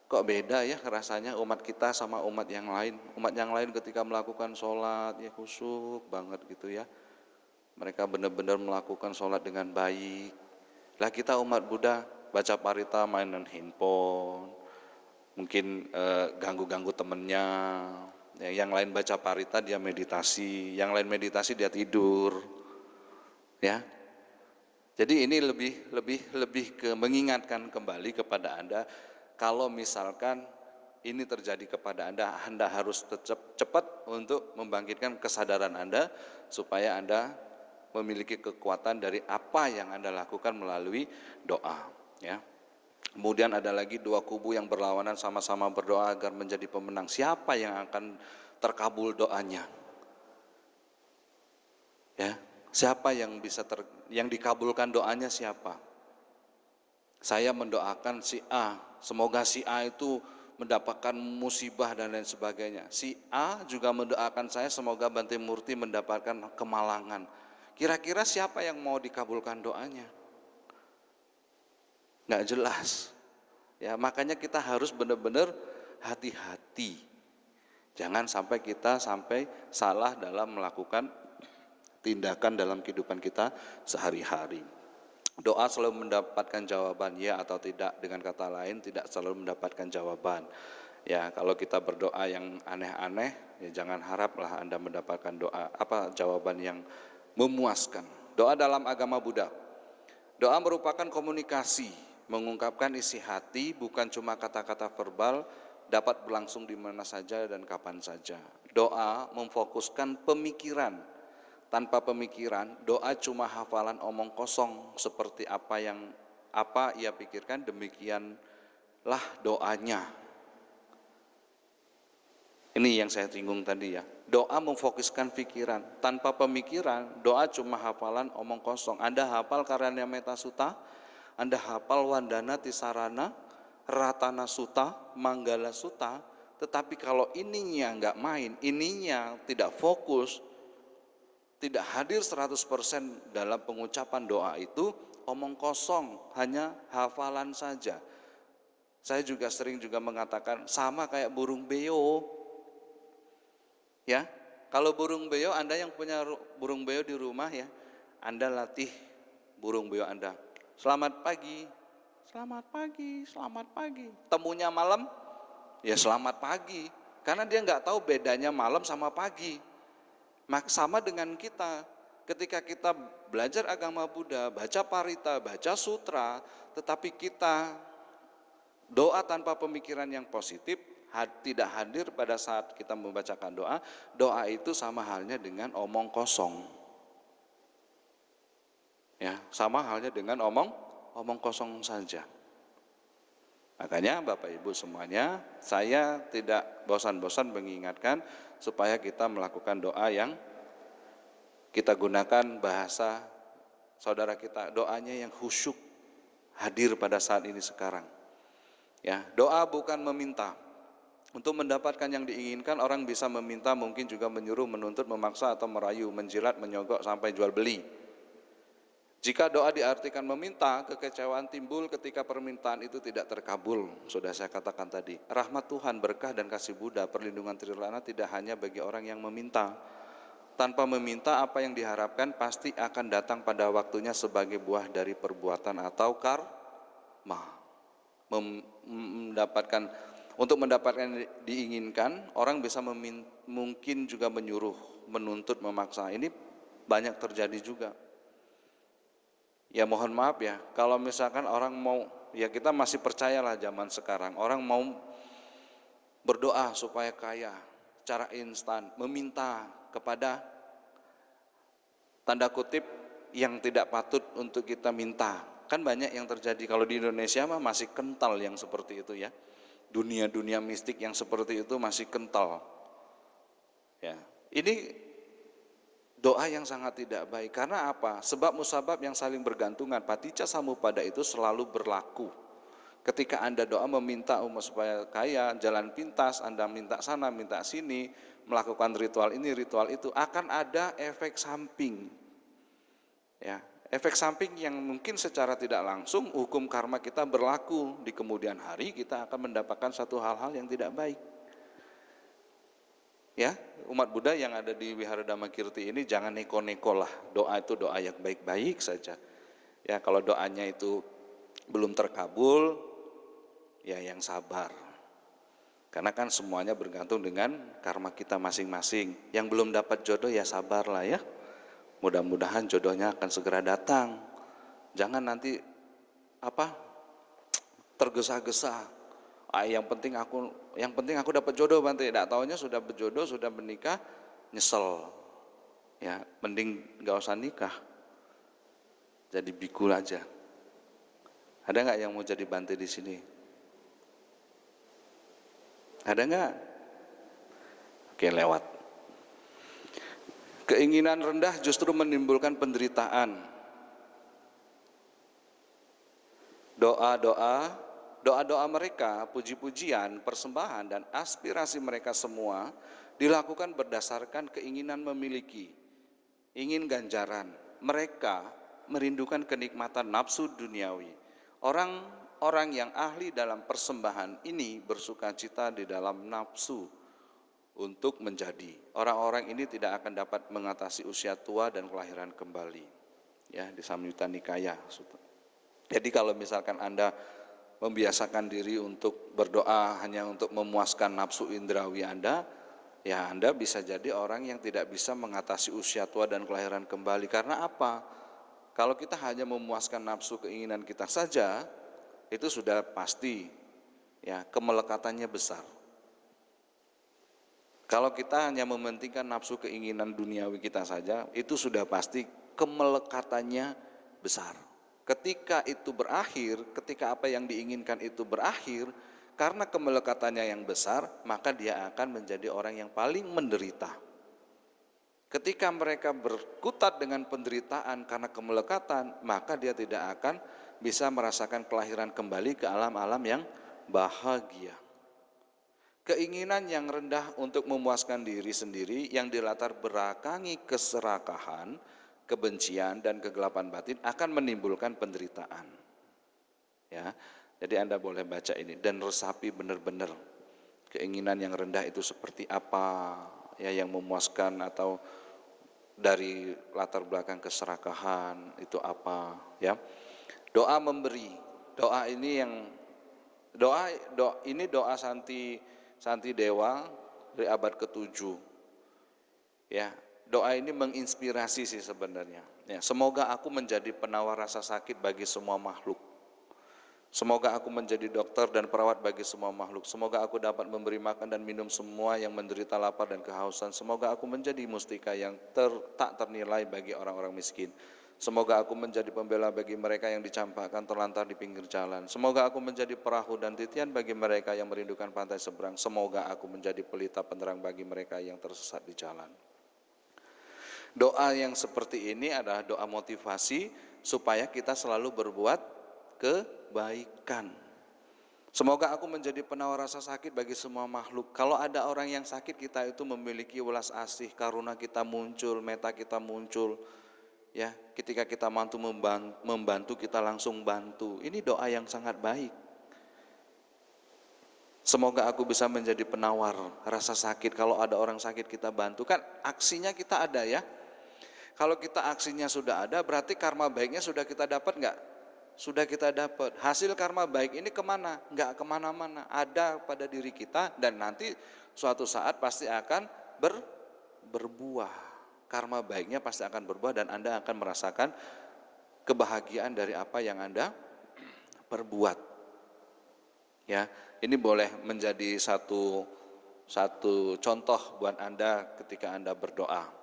kok beda ya rasanya umat kita sama umat yang lain. Umat yang lain ketika melakukan sholat ya khusyuk banget gitu ya. Mereka benar-benar melakukan sholat dengan baik. Lah kita umat Buddha baca parita mainan handphone, mungkin ganggu-ganggu temennya. Yang lain baca parita dia meditasi, yang lain meditasi dia tidur. Ya. Jadi ini lebih ke mengingatkan kembali kepada Anda, kalau misalkan ini terjadi kepada Anda harus cepat untuk membangkitkan kesadaran Anda supaya Anda memiliki kekuatan dari apa yang Anda lakukan melalui doa, ya. Kemudian ada lagi dua kubu yang berlawanan sama-sama berdoa agar menjadi pemenang. Siapa yang akan terkabul doanya? Ya, siapa yang bisa yang dikabulkan doanya siapa? Saya mendoakan si A, semoga si A itu mendapatkan musibah dan lain sebagainya. Si A juga mendoakan saya semoga Bante Murti mendapatkan kemalangan. Kira-kira siapa yang mau dikabulkan doanya? Nggak jelas. Ya, makanya kita harus benar-benar hati-hati. Jangan sampai kita salah dalam melakukan tindakan dalam kehidupan kita sehari-hari. Doa selalu mendapatkan jawaban ya atau tidak, dengan kata lain tidak selalu mendapatkan jawaban. Ya, kalau kita berdoa yang aneh-aneh, ya jangan haraplah Anda mendapatkan jawaban yang memuaskan. Doa dalam agama Buddha. Doa merupakan komunikasi, mengungkapkan isi hati, bukan cuma kata-kata verbal, dapat berlangsung di mana saja dan kapan saja. Doa memfokuskan pemikiran. Tanpa pemikiran, doa cuma hafalan omong kosong, seperti apa ia pikirkan, demikianlah doanya. Ini yang saya singgung tadi ya. Doa memfokuskan pikiran. Tanpa pemikiran, doa cuma hafalan omong kosong. Anda hafal Karanya Metta Sutta, Anda hafal Wandana Tisarana, Ratana Sutta, Manggala Sutta, tetapi kalau ininya nggak main, ininya tidak fokus, tidak hadir 100% dalam pengucapan doa itu, omong kosong, hanya hafalan saja. Saya juga sering mengatakan sama kayak burung beo. Ya, kalau burung beo, Anda yang punya burung beo di rumah ya, Anda latih burung beo Anda. Selamat pagi, selamat pagi, selamat pagi. Temunya malam, ya selamat pagi. Karena dia nggak tahu bedanya malam sama pagi. Sama dengan kita, ketika kita belajar agama Buddha, baca parita, baca sutra, tetapi kita doa tanpa pemikiran yang positif, tidak hadir pada saat kita membacakan doa, doa itu sama halnya dengan omong kosong. Ya, sama halnya dengan omong kosong saja. Makanya Bapak Ibu semuanya, saya tidak bosan-bosan mengingatkan supaya kita melakukan doa yang kita gunakan bahasa saudara kita, doanya yang khusyuk, hadir pada saat ini sekarang. Ya, doa bukan meminta. Untuk mendapatkan yang diinginkan, orang bisa meminta, mungkin juga menyuruh, menuntut, memaksa, atau merayu, menjilat, menyogok, sampai jual beli. Jika doa diartikan meminta, kekecewaan timbul ketika permintaan itu tidak terkabul. Sudah saya katakan tadi, rahmat Tuhan, berkah dan kasih Buddha, perlindungan Trilana tidak hanya bagi orang yang meminta. Tanpa meminta, apa yang diharapkan pasti akan datang pada waktunya sebagai buah dari perbuatan atau karma. Untuk mendapatkan diinginkan, orang bisa mungkin juga menyuruh, menuntut, memaksa. Ini banyak terjadi juga. Ya mohon maaf ya, kalau misalkan orang mau, ya kita masih percayalah zaman sekarang, orang mau berdoa supaya kaya, cara instan, meminta kepada tanda kutip yang tidak patut untuk kita minta. Kan banyak yang terjadi. Kalau di Indonesia mah masih kental yang seperti itu ya. Dunia-dunia mistik yang seperti itu masih kental. Ya, ini doa yang sangat tidak baik. Karena apa? Sebab musabab yang saling bergantungan, paticca samuppada itu selalu berlaku. Ketika Anda doa meminta umat supaya kaya, jalan pintas, Anda minta sana, minta sini, melakukan ritual ini, ritual itu, akan ada efek samping. Ya, efek samping yang mungkin secara tidak langsung hukum karma kita berlaku. Di kemudian hari kita akan mendapatkan satu hal-hal yang tidak baik. Ya, umat Buddha yang ada di Wihara Dhammakirti ini jangan neko-neko lah. Doa itu doa yang baik-baik saja. Ya, kalau doanya itu belum terkabul, ya yang sabar. Karena kan semuanya bergantung dengan karma kita masing-masing. Yang belum dapat jodoh ya sabarlah ya. Mudah-mudahan jodohnya akan segera datang. Jangan nanti tergesa-gesa. Yang penting aku dapat jodoh, Bante. Tidak taunya sudah berjodoh, sudah menikah, nyesel. Ya, mending nggak usah nikah. Jadi biku aja. Ada nggak yang mau jadi Bante di sini? Ada nggak? Oke, lewat. Keinginan rendah justru menimbulkan penderitaan. Doa-doa mereka, puji-pujian, persembahan, dan aspirasi mereka semua dilakukan berdasarkan keinginan memiliki, ingin ganjaran. Mereka merindukan kenikmatan nafsu duniawi. Orang-orang yang ahli dalam persembahan ini bersukacita di dalam nafsu untuk menjadi. Orang-orang ini tidak akan dapat mengatasi usia tua dan kelahiran kembali. Ya, di Samyutta Nikaya. Jadi kalau misalkan Anda membiasakan diri untuk berdoa hanya untuk memuaskan nafsu indrawi Anda, ya Anda bisa jadi orang yang tidak bisa mengatasi usia tua dan kelahiran kembali. Karena apa? Kalau kita hanya memuaskan nafsu keinginan kita saja, itu sudah pasti ya kemelekatannya besar. Kalau kita hanya mementingkan nafsu keinginan duniawi kita saja, itu sudah pasti kemelekatannya besar. Ketika itu berakhir, ketika apa yang diinginkan itu berakhir, karena kemelekatannya yang besar, maka dia akan menjadi orang yang paling menderita. Ketika mereka berkutat dengan penderitaan karena kemelekatan, maka dia tidak akan bisa merasakan kelahiran kembali ke alam-alam yang bahagia. Keinginan yang rendah untuk memuaskan diri sendiri yang dilatar belakangi keserakahan, kebencian dan kegelapan batin akan menimbulkan penderitaan. Ya, jadi Anda boleh baca ini dan resapi benar-benar keinginan yang rendah itu seperti apa, ya yang memuaskan atau dari latar belakang keserakahan itu apa, ya. Doa memberi, doa ini doa Santi Dewa dari abad ke-7. Ya. Doa ini menginspirasi sih sebenarnya. Ya, semoga aku menjadi penawar rasa sakit bagi semua makhluk. Semoga aku menjadi dokter dan perawat bagi semua makhluk. Semoga aku dapat memberi makan dan minum semua yang menderita lapar dan kehausan. Semoga aku menjadi mustika yang tak ternilai bagi orang-orang miskin. Semoga aku menjadi pembela bagi mereka yang dicampakkan terlantar di pinggir jalan. Semoga aku menjadi perahu dan titian bagi mereka yang merindukan pantai seberang. Semoga aku menjadi pelita penerang bagi mereka yang tersesat di jalan. Doa yang seperti ini adalah doa motivasi supaya kita selalu berbuat kebaikan. Semoga aku menjadi penawar rasa sakit bagi semua makhluk. Kalau ada orang yang sakit, kita itu memiliki welas asih, karuna kita muncul, meta kita muncul. Ya, ketika kita mampu membantu, kita langsung bantu. Ini doa yang sangat baik. Semoga aku bisa menjadi penawar rasa sakit. Kalau ada orang sakit, kita bantu. Kan aksinya kita ada ya. Kalau kita aksinya sudah ada, berarti karma baiknya sudah kita dapat nggak? Sudah kita dapat. Hasil karma baik ini kemana? Nggak kemana-mana. Ada pada diri kita dan nanti suatu saat pasti akan berbuah. Karma baiknya pasti akan berbuah dan Anda akan merasakan kebahagiaan dari apa yang Anda perbuat. Ya, ini boleh menjadi satu contoh buat Anda ketika Anda berdoa.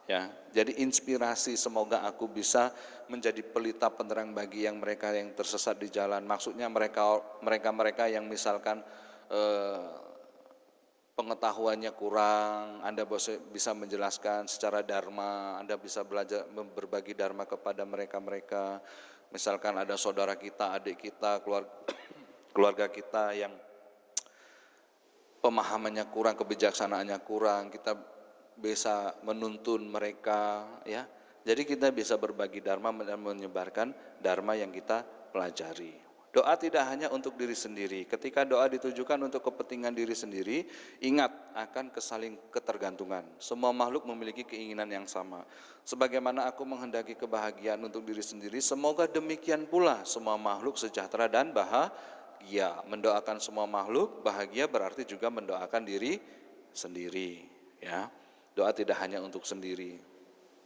Ya, jadi inspirasi, semoga aku bisa menjadi pelita penerang bagi mereka yang tersesat di jalan. Maksudnya mereka yang misalkan pengetahuannya kurang, Anda bisa menjelaskan secara dharma, Anda bisa belajar berbagi dharma kepada mereka. Misalkan ada saudara kita, adik kita, keluarga kita yang pemahamannya kurang, kebijaksanaannya kurang, kita bisa menuntun mereka, ya. Jadi kita bisa berbagi dharma dan menyebarkan dharma yang kita pelajari. Doa tidak hanya untuk diri sendiri. Ketika doa ditujukan untuk kepentingan diri sendiri, ingat akan kesaling ketergantungan. Semua makhluk memiliki keinginan yang sama. Sebagaimana aku menghendaki kebahagiaan untuk diri sendiri, semoga demikian pula semua makhluk sejahtera dan bahagia. Mendoakan semua makhluk bahagia berarti juga mendoakan diri sendiri, ya. Doa tidak hanya untuk sendiri.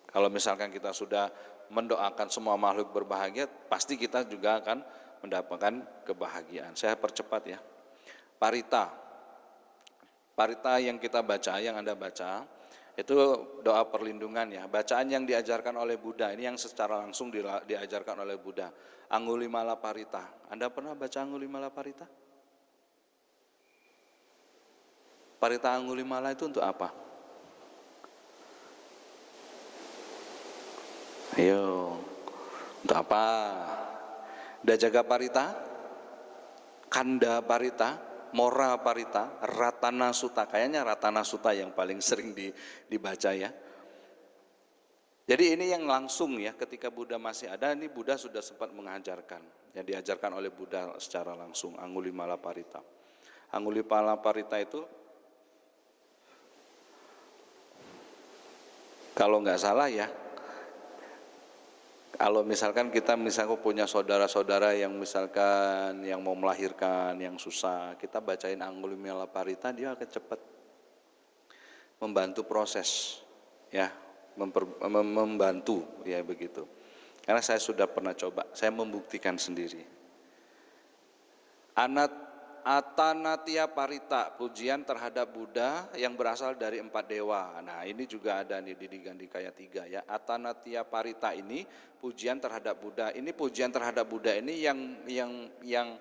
Kalau misalkan kita sudah mendoakan semua makhluk berbahagia, pasti kita juga akan mendapatkan kebahagiaan. Saya percepat ya. Parita yang kita baca, yang Anda baca, itu doa perlindungan ya. Bacaan yang diajarkan oleh Buddha, ini yang secara langsung diajarkan oleh Buddha. Angulimala Parita. Anda pernah baca Angulimala Parita? Parita Angulimala itu untuk apa? Ayo, untuk apa? Dajaga Parita, Kanda Parita, Mora Parita, Ratana Sutta. Kayaknya Ratana Sutta yang paling sering dibaca ya. Jadi ini yang langsung ya, ketika Buddha masih ada, ini Buddha sudah sempat mengajarkan. Yang diajarkan oleh Buddha secara langsung, Angulimala Parita. Angulimala Parita itu, kalau nggak salah ya, kalau misalkan kita punya saudara-saudara yang misalkan yang mau melahirkan, yang susah, kita bacain Angulimala Parita, dia akan cepat membantu proses, ya, membantu, ya begitu. Karena saya sudah pernah coba, saya membuktikan sendiri. Atanatya Parita, pujian terhadap Buddha yang berasal dari 4 dewa. Nah ini juga ada nih di Digandhikaya 3 ya. Atanatya Parita ini pujian terhadap Buddha. Ini pujian terhadap Buddha ini yang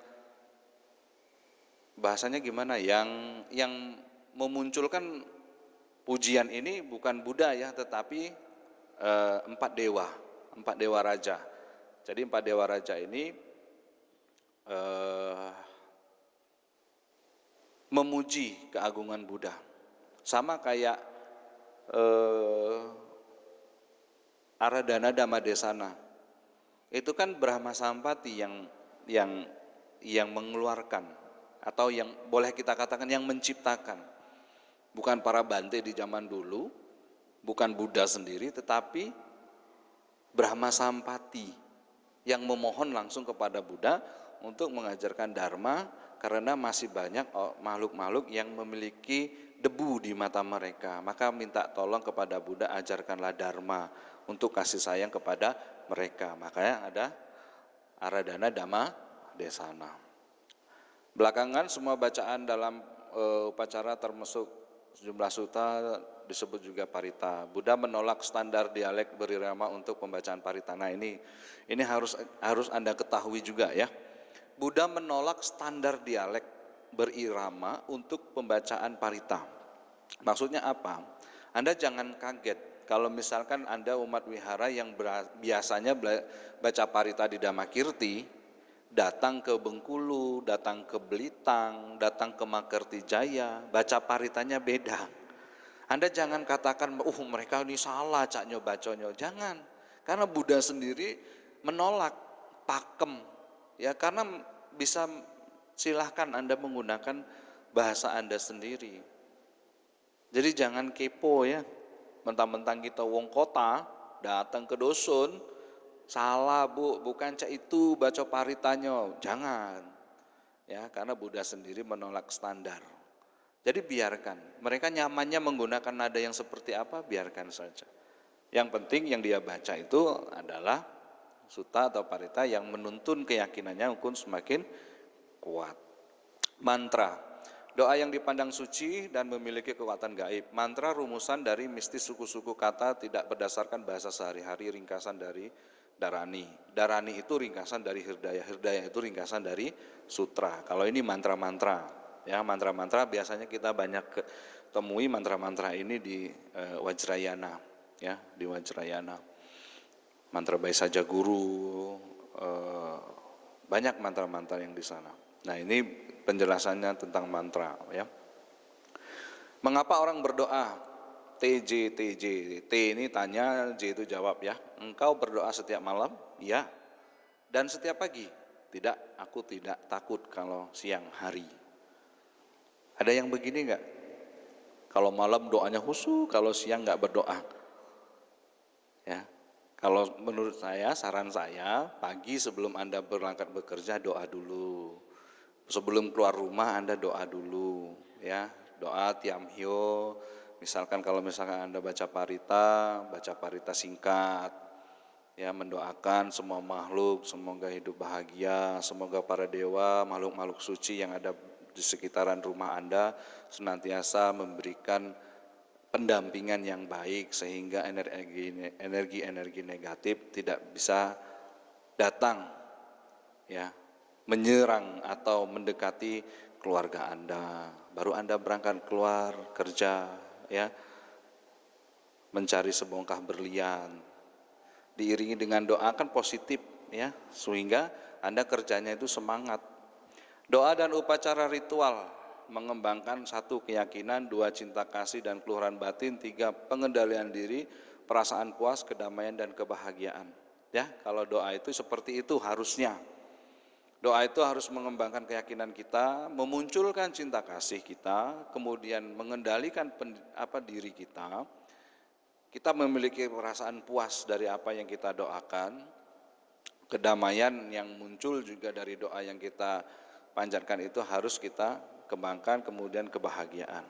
bahasanya gimana? Yang memunculkan pujian ini bukan Buddha ya, tetapi 4 dewa raja. Jadi 4 dewa raja ini memuji keagungan Buddha, sama kayak Aradhana Dhammadesana. Itu kan Brahma Sampati yang mengeluarkan, atau yang boleh kita katakan yang menciptakan. Bukan para bante di zaman dulu, bukan Buddha sendiri, tetapi Brahma Sampati yang memohon langsung kepada Buddha untuk mengajarkan dharma, karena masih banyak makhluk-makhluk yang memiliki debu di mata mereka. Maka minta tolong kepada Buddha, ajarkanlah dharma untuk kasih sayang kepada mereka. Makanya ada Aradhana Dhammadesana. Belakangan semua bacaan dalam upacara termasuk sejumlah sutta disebut juga parita. Buddha menolak standar dialek berirama untuk pembacaan parita. Nah ini harus Anda ketahui juga ya. Buddha menolak standar dialek berirama untuk pembacaan parita. Maksudnya apa? Anda jangan kaget kalau misalkan Anda umat wihara yang biasanya baca parita di Dhammakirti, datang ke Bengkulu, datang ke Belitang, datang ke Makertijaya, baca paritanya beda. Anda jangan katakan, mereka ini salah caknyo baconyo, jangan. Karena Buddha sendiri menolak pakem, ya karena bisa silahkan Anda menggunakan bahasa Anda sendiri. Jadi jangan kepo ya, mentang-mentang kita wong kota, datang ke dusun, salah bu, bukan cak itu baca paritanyo, jangan. Ya, karena Buddha sendiri menolak standar. Jadi biarkan, mereka nyamannya menggunakan nada yang seperti apa, biarkan saja. Yang penting yang dia baca itu adalah sutta atau parita yang menuntun keyakinannya pun semakin kuat. Mantra, doa yang dipandang suci dan memiliki kekuatan gaib. Mantra rumusan dari mistis suku-suku kata tidak berdasarkan bahasa sehari-hari, ringkasan dari Dharani. Dharani itu ringkasan dari Hirdaya, Hirdaya itu ringkasan dari sutra. Kalau ini mantra-mantra, ya mantra-mantra biasanya kita banyak temui mantra-mantra ini di Wajrayana, ya di Wajrayana. Mantra Baisa Jaguru, banyak mantra-mantra yang di sana. Nah ini penjelasannya tentang mantra, ya. Mengapa orang berdoa? TJ, TJ, T ini tanya, J itu jawab ya. Engkau berdoa setiap malam? Ya. Dan setiap pagi? Tidak, aku tidak takut kalau siang hari. Ada yang begini enggak? Kalau malam doanya khusyuk, kalau siang enggak berdoa. Ya. Kalau menurut saya, saran saya, pagi sebelum Anda berangkat bekerja doa dulu. Sebelum keluar rumah Anda doa dulu, ya. Doa Tiam Hyo. Misalkan kalau Anda baca parita singkat, ya mendoakan semua makhluk semoga hidup bahagia, semoga para dewa, makhluk-makhluk suci yang ada di sekitaran rumah Anda senantiasa memberikan pendampingan yang baik sehingga energi-energi negatif tidak bisa datang, ya, menyerang atau mendekati keluarga Anda. Baru Anda berangkat keluar kerja, ya, mencari sebongkah berlian, diiringi dengan doa kan positif, ya, sehingga Anda kerjanya itu semangat. Doa dan upacara ritual mengembangkan satu keyakinan, dua cinta kasih dan keluhuran batin, tiga pengendalian diri, perasaan puas, kedamaian dan kebahagiaan. Ya, kalau doa itu seperti itu harusnya. Doa itu harus mengembangkan keyakinan kita, memunculkan cinta kasih kita, kemudian mengendalikan diri kita. Kita memiliki perasaan puas dari apa yang kita doakan, kedamaian yang muncul juga dari doa yang kita panjatkan itu harus kita kembangkan, kemudian kebahagiaan.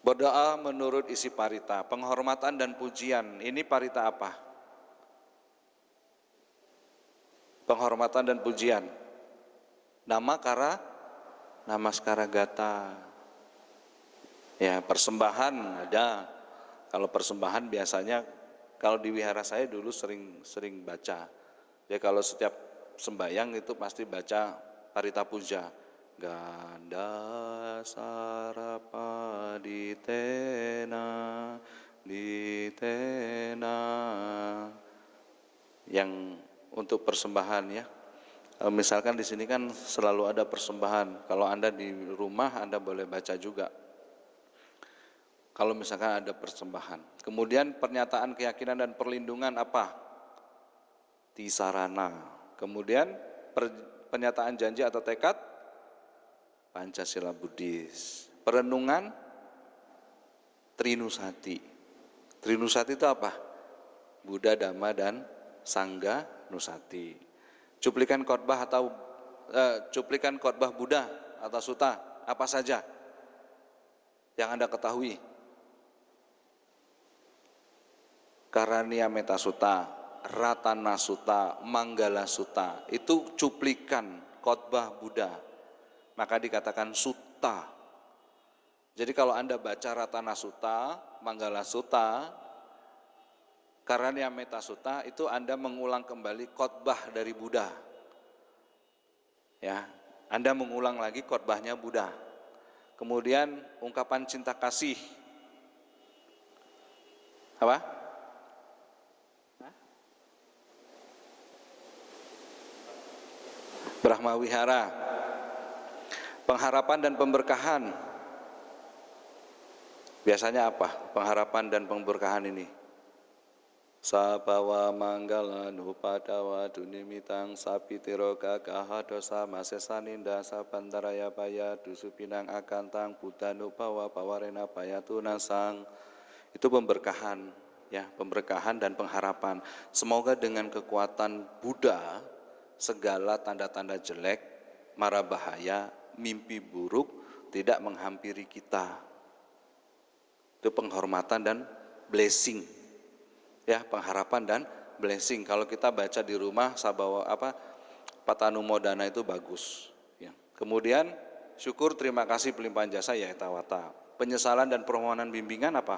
Berdoa menurut isi parita, penghormatan dan pujian. Ini parita apa? Penghormatan dan pujian. Namaskara gata. Ya, persembahan ada. Kalau persembahan biasanya kalau di wihara saya dulu sering baca. Ya kalau setiap sembayang itu pasti baca parita puja. Ganda sarapa ditena yang untuk persembahan, ya. Misalkan di sini kan selalu ada persembahan. Kalau Anda di rumah Anda boleh baca juga. Kalau misalkan ada persembahan. Kemudian pernyataan keyakinan dan perlindungan apa? Tisarana. Kemudian pernyataan janji atau tekad Pancasila Buddhis. Perenungan Trinusati. Trinusati itu apa? Buddha, Dhamma dan Sangha Nusati. Cuplikan khotbah Buddha atau sutta apa saja yang Anda ketahui? Karania Metta Sutta, Ratana Sutta, Manggala Sutta, itu cuplikan khotbah Buddha, maka dikatakan sutta. Jadi kalau Anda baca Ratana Sutta, Manggala Sutta, Karania Metta Sutta, itu Anda mengulang kembali khotbah dari Buddha. Ya, Anda mengulang lagi khotbahnya Buddha. Kemudian ungkapan cinta kasih. Apa? Brahma Wihara, pengharapan dan pemberkahan. Biasanya apa pengharapan dan pemberkahan ini? Sabawa manggala nupadawa dunimitang sapitiro gagaha dosa masesaninda sabantaraya paya dusupinang akantang buddha nubawa pawarena paya tunasang. Itu pemberkahan, ya, pemberkahan dan pengharapan. Semoga dengan kekuatan Buddha segala tanda-tanda jelek, mara bahaya, mimpi buruk tidak menghampiri kita. Itu penghormatan dan blessing, ya, pengharapan dan blessing. Kalau kita baca di rumah sabawa patanumodana itu bagus, ya. Kemudian syukur, terima kasih, pelimpahan jasa, ya etawata. Penyesalan dan permohonan bimbingan apa?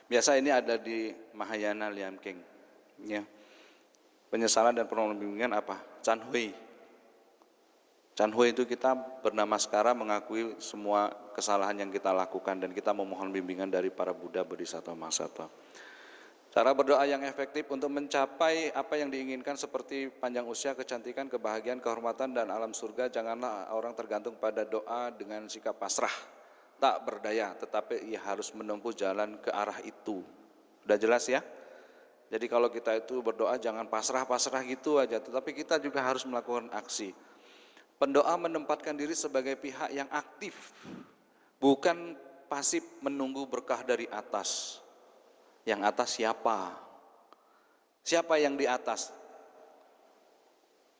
Biasa ini ada di Mahayana Liamking, ya. Penyesalan dan permohonan bimbingan apa? Chanhui. Chanhui itu kita bernamaskara mengakui semua kesalahan yang kita lakukan dan kita memohon bimbingan dari para Buddha, Bodhisattva, Mahasattva. Cara berdoa yang efektif untuk mencapai apa yang diinginkan seperti panjang usia, kecantikan, kebahagiaan, kehormatan, dan alam surga. Janganlah orang tergantung pada doa dengan sikap pasrah, tak berdaya, tetapi ia harus menempuh jalan ke arah itu. Udah jelas ya? Jadi kalau kita itu berdoa jangan pasrah-pasrah gitu aja, tetapi kita juga harus melakukan aksi. Pendoa menempatkan diri sebagai pihak yang aktif, bukan pasif menunggu berkah dari atas. Yang atas siapa? Siapa yang di atas?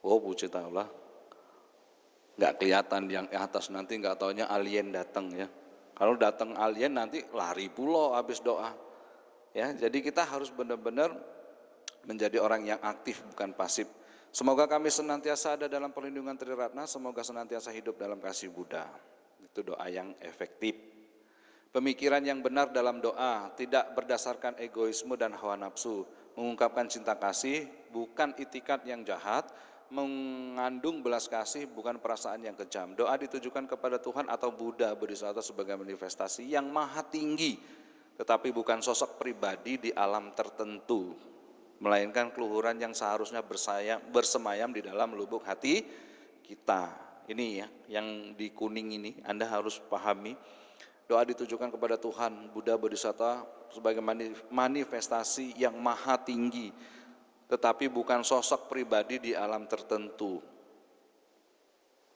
Oh, puji Allah, nggak kelihatan yang atas, nanti nggak taunya alien datang, ya. Kalau datang alien nanti lari pulau habis doa, ya. Jadi kita harus benar-benar menjadi orang yang aktif, bukan pasif. Semoga kami senantiasa ada dalam perlindungan Triratna, semoga senantiasa hidup dalam kasih Buddha. Itu doa yang efektif. Pemikiran yang benar dalam doa, tidak berdasarkan egoisme dan hawa nafsu, mengungkapkan cinta kasih, bukan itikat yang jahat, mengandung belas kasih, bukan perasaan yang kejam. Doa ditujukan kepada Tuhan atau Buddha, Bodhisattva sebagai manifestasi yang maha tinggi, tetapi bukan sosok pribadi di alam tertentu, melainkan keluhuran yang seharusnya bersemayam di dalam lubuk hati kita. Ini ya, yang di kuning ini Anda harus pahami. Doa ditujukan kepada Tuhan, Buddha, Bodhisattva sebagai manifestasi yang maha tinggi, tetapi bukan sosok pribadi di alam tertentu.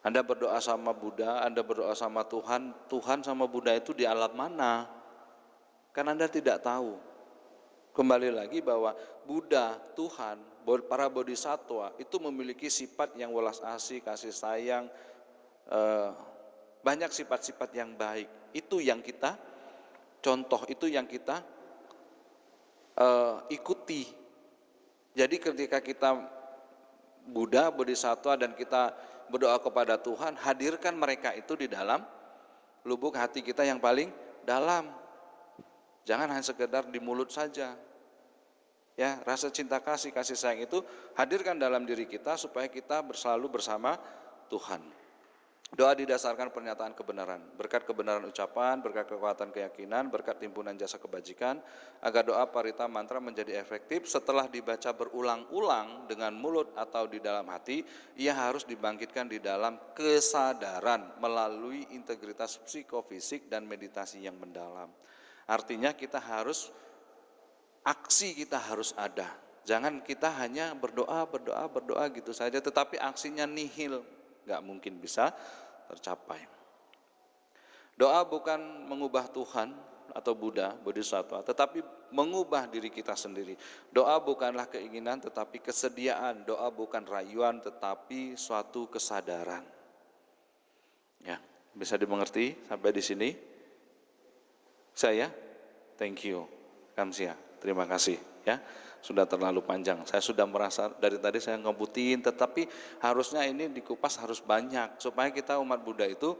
Anda berdoa sama Buddha, Anda berdoa sama Tuhan, Tuhan sama Buddha itu di alam mana? Kan Anda tidak tahu. Kembali lagi bahwa Buddha, Tuhan, para Bodhisattva itu memiliki sifat yang welas asih, kasih sayang, banyak sifat-sifat yang baik. Itu yang kita contoh, itu yang kita ikuti. Jadi ketika kita Buddha, Bodhisattva dan kita berdoa kepada Tuhan, hadirkan mereka itu di dalam lubuk hati kita yang paling dalam. Jangan hanya sekedar di mulut saja. Ya, rasa cinta kasih, kasih sayang itu hadirkan dalam diri kita supaya kita selalu bersama Tuhan. Doa didasarkan pernyataan kebenaran, berkat kebenaran ucapan, berkat kekuatan keyakinan, berkat timbunan jasa kebajikan, agar doa parita mantra menjadi efektif. Setelah dibaca berulang-ulang dengan mulut atau di dalam hati, ia harus dibangkitkan di dalam kesadaran melalui integritas psikofisik dan meditasi yang mendalam. Artinya kita harus, aksi kita harus ada. Jangan kita hanya berdoa gitu saja, tetapi aksinya nihil, nggak mungkin bisa tercapai. Doa bukan mengubah Tuhan atau Buddha, Bodhisattva, tetapi mengubah diri kita sendiri. Doa bukanlah keinginan tetapi kesediaan. Doa bukan rayuan tetapi suatu kesadaran. Ya, bisa dimengerti sampai di sini? Saya, thank you, kamsia, terima kasih. Ya, sudah terlalu panjang. Saya sudah merasa dari tadi saya ngebutin, tetapi harusnya ini dikupas harus banyak supaya kita umat Buddha itu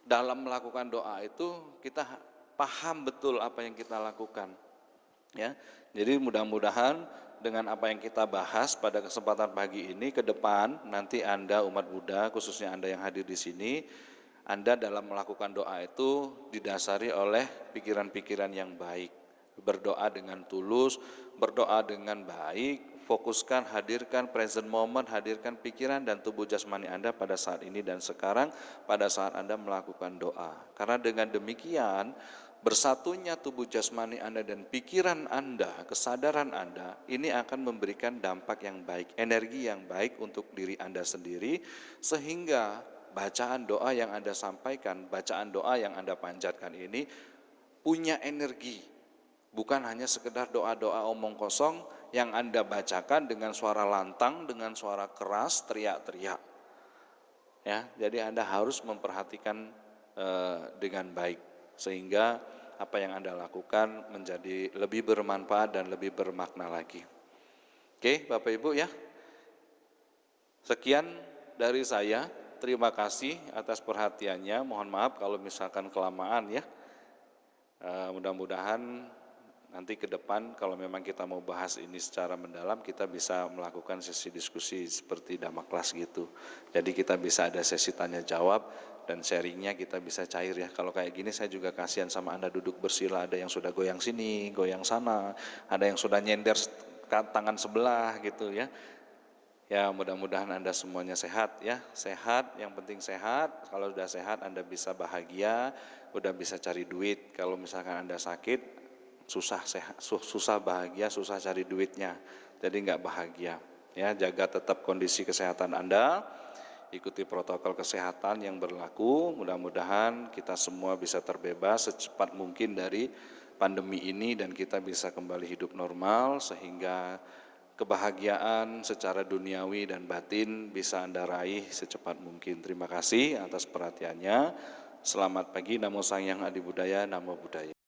dalam melakukan doa itu kita paham betul apa yang kita lakukan. Ya, jadi mudah-mudahan dengan apa yang kita bahas pada kesempatan pagi ini ke depan nanti Anda umat Buddha, khususnya Anda yang hadir di sini, Anda dalam melakukan doa itu didasari oleh pikiran-pikiran yang baik. Berdoa dengan tulus, berdoa dengan baik, fokuskan, hadirkan present moment, hadirkan pikiran dan tubuh jasmani Anda pada saat ini dan sekarang, pada saat Anda melakukan doa. Karena dengan demikian, bersatunya tubuh jasmani Anda dan pikiran Anda, kesadaran Anda, ini akan memberikan dampak yang baik, energi yang baik untuk diri Anda sendiri, sehingga bacaan doa yang Anda sampaikan, bacaan doa yang Anda panjatkan ini punya energi. Bukan hanya sekedar doa-doa omong kosong yang Anda bacakan dengan suara lantang, dengan suara keras, teriak-teriak. Ya, jadi Anda harus memperhatikan dengan baik sehingga apa yang Anda lakukan menjadi lebih bermanfaat dan lebih bermakna lagi. Oke, Bapak Ibu ya. Sekian dari saya. Terima kasih atas perhatiannya. Mohon maaf kalau misalkan kelamaan ya. Mudah-mudahan nanti ke depan kalau memang kita mau bahas ini secara mendalam, kita bisa melakukan sesi diskusi seperti damaklas gitu. Jadi kita bisa ada sesi tanya jawab dan sharingnya kita bisa cair ya. Kalau kayak gini saya juga kasihan sama Anda duduk bersila, ada yang sudah goyang sini, goyang sana, ada yang sudah nyender tangan sebelah gitu ya. Ya mudah-mudahan Anda semuanya sehat ya, sehat, yang penting sehat. Kalau sudah sehat Anda bisa bahagia, udah bisa cari duit. Kalau misalkan Anda sakit, susah bahagia, susah cari duitnya, jadi nggak bahagia. Ya, jaga tetap kondisi kesehatan Anda, ikuti protokol kesehatan yang berlaku. Mudah-mudahan kita semua bisa terbebas secepat mungkin dari pandemi ini dan kita bisa kembali hidup normal sehingga kebahagiaan secara duniawi dan batin bisa Anda raih secepat mungkin. Terima kasih atas perhatiannya. Selamat pagi, Namo Sang Hyang Adi Budaya, Namo Buddhaya.